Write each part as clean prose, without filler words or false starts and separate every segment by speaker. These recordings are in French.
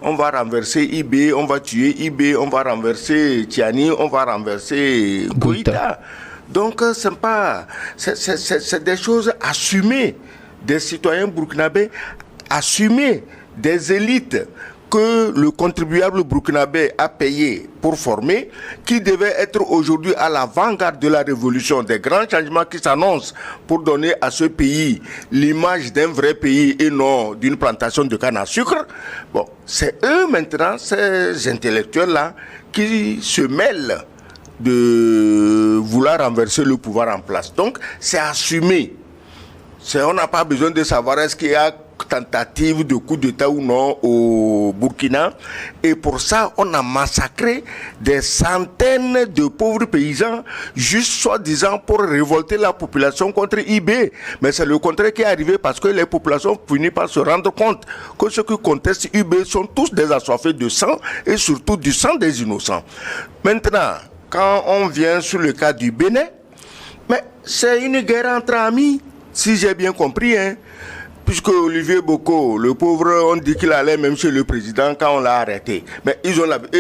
Speaker 1: on va renverser IB, on va tuer IB, on va renverser Tiani, on va renverser Goïta. Donc, c'est des choses assumées des citoyens burkinabés, assumées des élites que le contribuable burkinabé a payé pour former, qui devaient être aujourd'hui à l'avant-garde de la révolution, des grands changements qui s'annoncent pour donner à ce pays l'image d'un vrai pays et non d'une plantation de canne à sucre. Bon, c'est eux maintenant, ces intellectuels-là, qui se mêlent de vouloir renverser le pouvoir en place. Donc, c'est assumé. On n'a pas besoin de savoir est-ce qu'il y a tentative de coup d'État ou non au Burkina. Et pour ça, on a massacré des centaines de pauvres paysans, juste soi-disant pour révolter la population contre IB. Mais c'est le contraire qui est arrivé parce que les populations finissent par se rendre compte que ceux qui contestent IB sont tous des assoiffés de sang et surtout du sang des innocents. Maintenant, quand on vient sur le cas du Bénin, mais c'est une guerre entre amis, si j'ai bien compris, hein. Puisque Olivier Boko, le pauvre, on dit qu'il allait même chez le président quand on l'a arrêté. Mais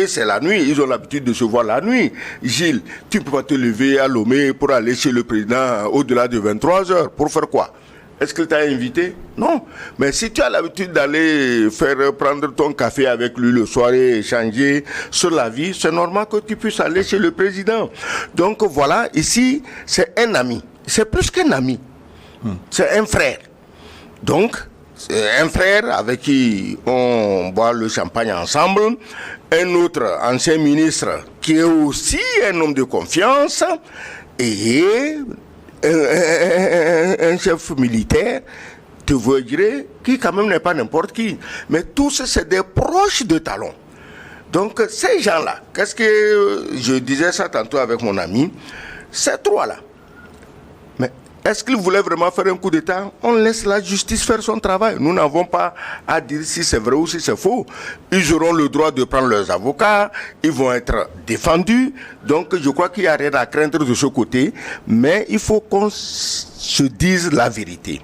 Speaker 1: c'est la nuit, ils ont l'habitude de se voir la nuit. Gilles, tu ne peux pas te lever à Lomé pour aller chez le président au-delà de 23 heures. Pour faire quoi? Est-ce qu'il t'a invité? Non. Mais si tu as l'habitude d'aller prendre ton café avec lui le soir et échanger sur la vie, c'est normal que tu puisses aller chez le président. Donc voilà, ici, c'est un ami. C'est plus qu'un ami. C'est un frère. Donc, c'est un frère avec qui on boit le champagne ensemble, un autre ancien ministre qui est aussi un homme de confiance et un chef militaire, te dirais, qui quand même n'est pas n'importe qui. Mais tous, c'est des proches de Talon. Donc, ces gens-là, qu'est-ce que je disais ça tantôt avec mon ami, ces trois-là. Est-ce qu'ils voulaient vraiment faire un coup d'État? On laisse la justice faire son travail. Nous n'avons pas à dire si c'est vrai ou si c'est faux. Ils auront le droit de prendre leurs avocats, ils vont être défendus. Donc je crois qu'il n'y a rien à craindre de ce côté, mais il faut qu'on se dise la vérité.